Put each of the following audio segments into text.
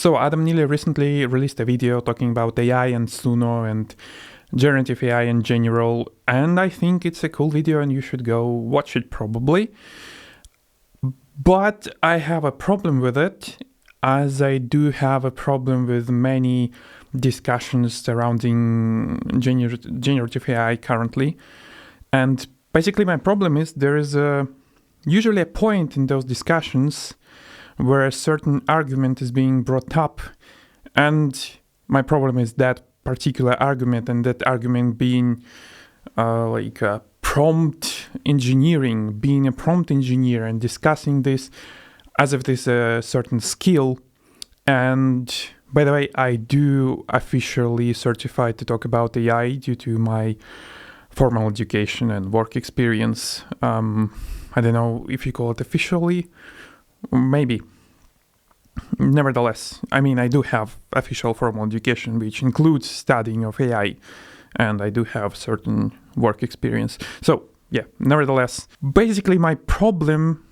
So Adam Neely recently released a video talking about AI and Suno and generative AI in general, and I think it's a cool video and you should go watch it probably. But I have a problem with it, as I do have a problem with many discussions surrounding generative AI currently. And basically my problem is there is usually a point in those discussions where a certain argument is being brought up, and my problem is that particular argument, and that argument being prompt engineering, being a prompt engineer and discussing this as if this is a certain skill. And by the way, I do officially certified to talk about AI due to my formal education and work experience. I don't know if you call it officially, maybe. Nevertheless, I mean, I do have official formal education, which includes studying of AI, and I do have certain work experience. So yeah, nevertheless, basically my problem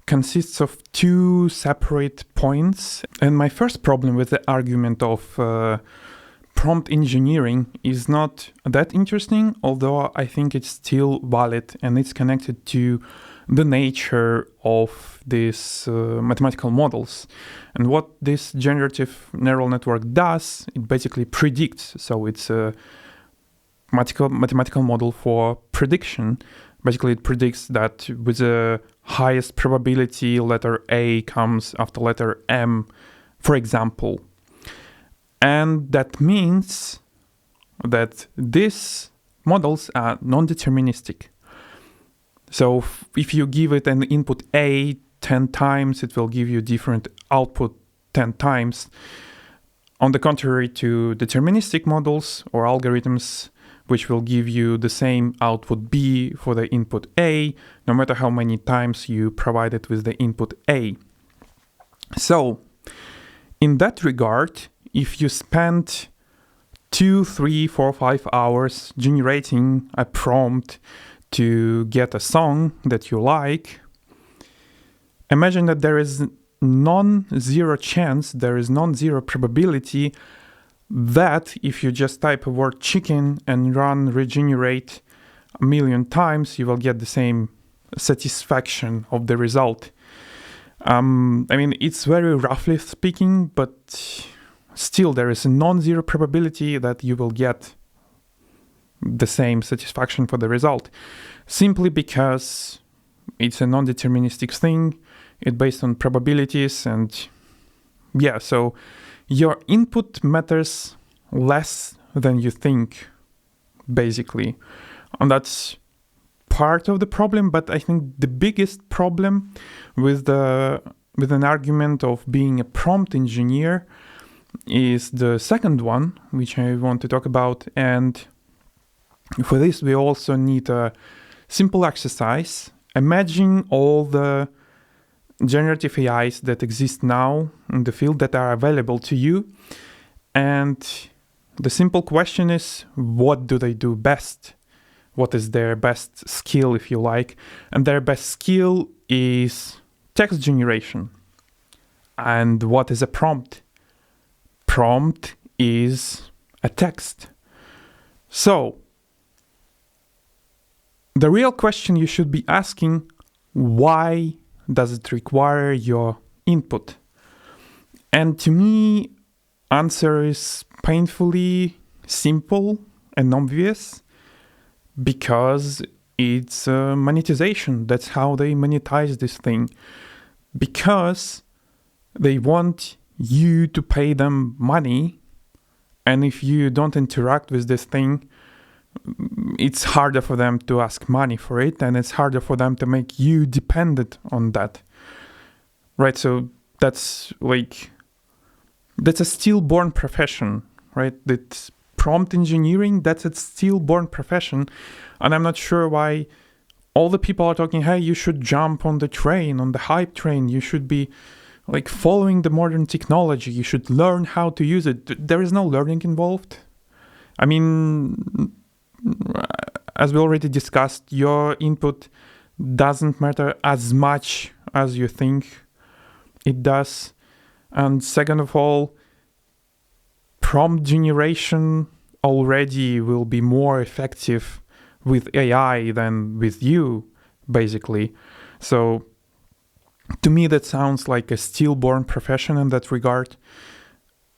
consists of two separate points. And my first problem with the argument of prompt engineering is not that interesting, although I think it's still valid, and it's connected to the nature of these mathematical models. And what this generative neural network does, it basically predicts. So it's a mathematical model for prediction. Basically, it predicts that with the highest probability, letter A comes after letter M, for example. And that means that these models are non-deterministic. So if you give it an input A 10 times, it will give you different output 10 times. On the contrary to deterministic models or algorithms, which will give you the same output B for the input A, no matter how many times you provide it with the input A. So in that regard, if you spend 2, 3, 4, 5 hours generating a prompt to get a song that you like, imagine that there is non-zero chance, there is non-zero probability that if you just type a word chicken and run regenerate a million times, you will get the same satisfaction of the result. I mean, it's very roughly speaking, but still there is a non-zero probability that you will get the same satisfaction for the result, simply because it's a non-deterministic thing. It's based on probabilities, and yeah, so your input matters less than you think, basically. And that's part of the problem, but I think the biggest problem with an argument of being a prompt engineer is the second one, which I want to talk about. And for this, we also need a simple exercise. Imagine all the generative AIs that exist now in the field that are available to you. And the simple question is, what do they do best? What is their best skill, if you like? And their best skill is text generation. And what is a prompt? Prompt is a text. So the real question you should be asking, why does it require your input? And to me, answer is painfully simple and obvious, because it's monetization. That's how they monetize this thing. Because they want you to pay them money, and if you don't interact with this thing, it's harder for them to ask money for it, and it's harder for them to make you dependent on that, right? So that's a stillborn profession, right? That's prompt engineering, that's a stillborn profession. And I'm not sure why all the people are talking, hey, you should jump on the train, on the hype train, you should be following the modern technology, you should learn how to use it. There is no learning involved. I mean, as we already discussed, your input doesn't matter as much as you think it does. And second of all, prompt generation already will be more effective with AI than with you, basically. So to me, that sounds like a stillborn profession in that regard.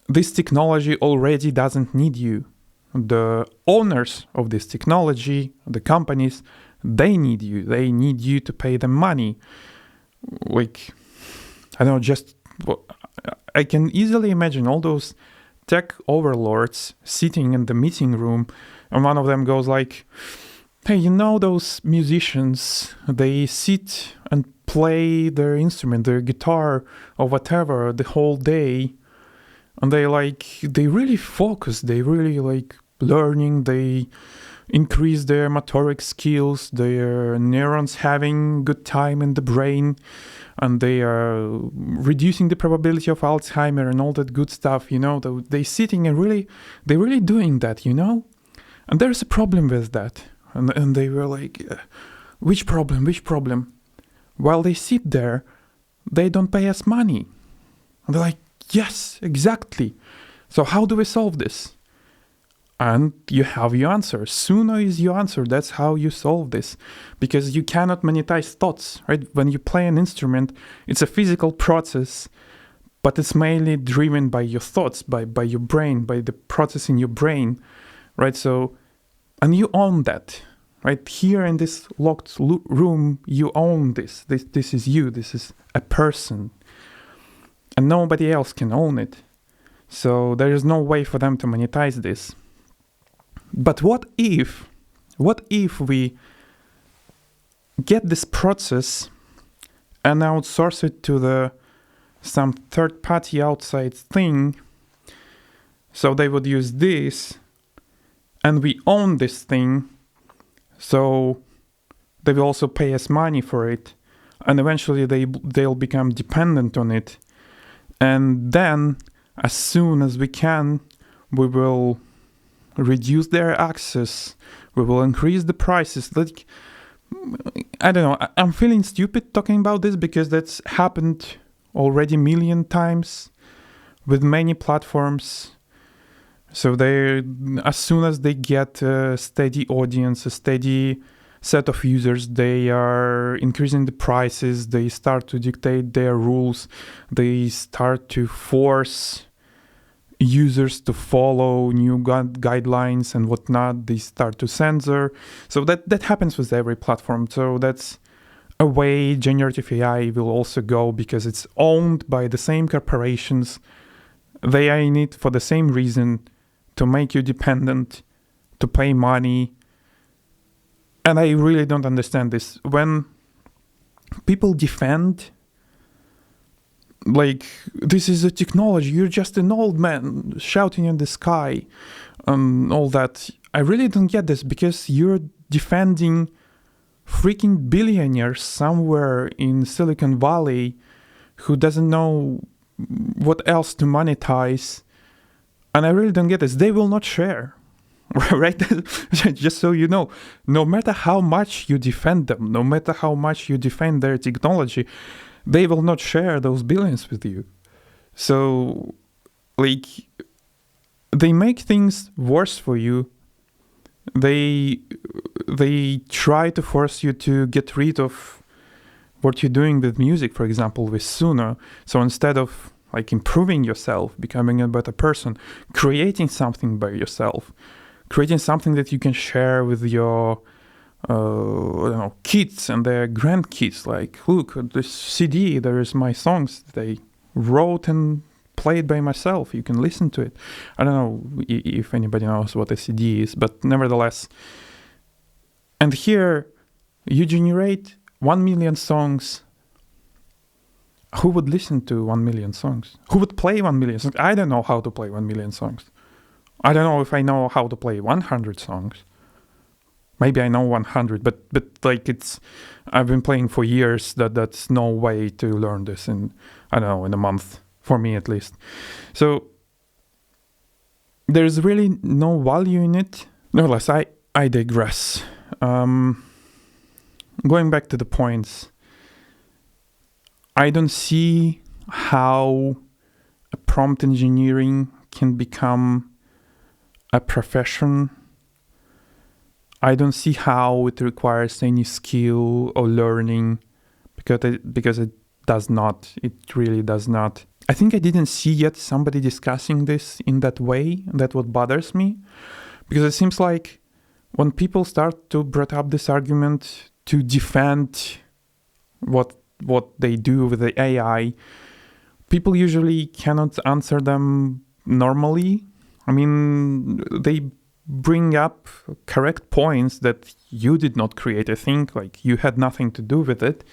This technology already doesn't need you. The owners of this technology, the companies, they need you. They need you to pay them money. Like, I don't know, I can easily imagine all those tech overlords sitting in the meeting room, and one of them goes like, hey, you know those musicians, they sit and play their instrument, their guitar or whatever the whole day, and they really focus, they really like learning, they increase their motoric skills, their neurons having good time in the brain, and they are reducing the probability of Alzheimer and all that good stuff, they sitting and they really doing that, and there's a problem with that. And they were like, which problem? While they sit there, they don't pay us money. And they're like, yes, exactly. So how do we solve this? And you have your answer. Sooner is your answer. That's how you solve this. Because you cannot monetize thoughts, right? When you play an instrument, it's a physical process, but it's mainly driven by your thoughts, by your brain, by the process in your brain, right? So, and you own that, right? Here in this locked room, you own this. This is you. This is a person. And nobody else can own it. So there is no way for them to monetize this. But what if we get this process and outsource it to some third-party outside thing? So they would use this, and we own this thing, so they will also pay us money for it, and eventually they'll become dependent on it. And then, as soon as we can, we will reduce their access, we will increase the prices. Like, I don't know, I'm feeling stupid talking about this because that's happened already a million times with many platforms. So as soon as they get a steady audience, a steady set of users, they are increasing the prices, they start to dictate their rules, they start to force users to follow new guidelines and whatnot, they start to censor. So that happens with every platform. So that's a way generative AI will also go, because it's owned by the same corporations. They are in it for the same reason, to make you dependent, to pay money. And I really don't understand this. When people defend, like, this is a technology, you're just an old man shouting in the sky, all that, I really don't get this, because you're defending freaking billionaires somewhere in Silicon Valley who doesn't know what else to monetize. And I really don't get this. They will not share, right? Just so you know, no matter how much you defend them, no matter how much you defend their technology, they will not share those billions with you. So, like, they make things worse for you. They try to force you to get rid of what you're doing with music, for example, with Suno. So instead of like improving yourself, becoming a better person, creating something by yourself, creating something that you can share with your kids and their grandkids. Like, look, this CD, there is my songs that I wrote and played by myself. You can listen to it. I don't know if anybody knows what a CD is, but nevertheless. And here, you generate 1 million songs. Who would listen to 1 million songs? Who would play 1 million songs? I don't know how to play 1 million songs. I don't know if I know how to play 100 songs. Maybe I know 100, but like I've been playing for years. That's no way to learn this in a month, for me at least. So there's really no value in it. Nevertheless, I digress. Going back to the points, I don't see how prompt engineering can become a profession, I don't see how it requires any skill or learning, because it does not. It really does not. I think I didn't see yet somebody discussing this in that way. That's what bothers me, because it seems like when people start to bring up this argument to defend what they do with the AI, people usually cannot answer them normally. I mean, they bring up correct points that you did not create a thing, like you had nothing to do with it.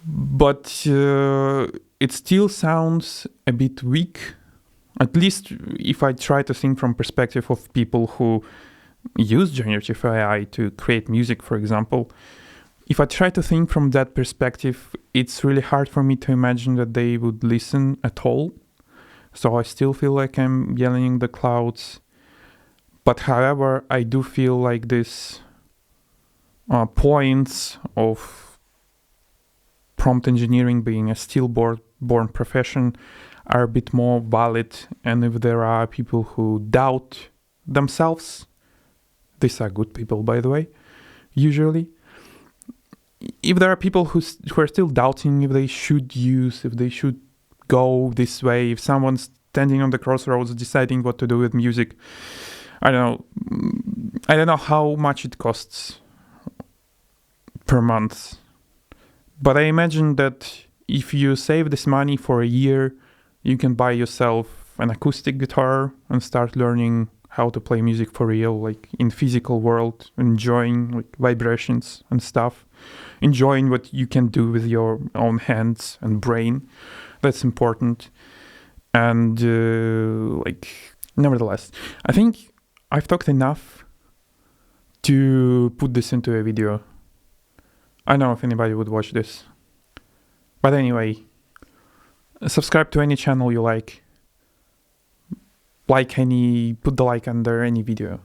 But it still sounds a bit weak, at least if I try to think from perspective of people who use generative AI to create music, for example. If I try to think from that perspective, it's really hard for me to imagine that they would listen at all. So I still feel like I'm yelling in the clouds. But however, I do feel like these points of prompt engineering being a stillborn profession are a bit more valid. And if there are people who doubt themselves, these are good people, by the way, usually. If there are people who are still doubting if they should go this way, if someone's standing on the crossroads deciding what to do with music, I don't know how much it costs per month. But I imagine that if you save this money for a year, you can buy yourself an acoustic guitar and start learning how to play music for real, like in physical world, enjoying like vibrations and stuff, enjoying what you can do with your own hands and brain. That's important. And nevertheless, I think I've talked enough to put this into a video. I don't know if anybody would watch this. But anyway, subscribe to any channel you like. Put the like under any video.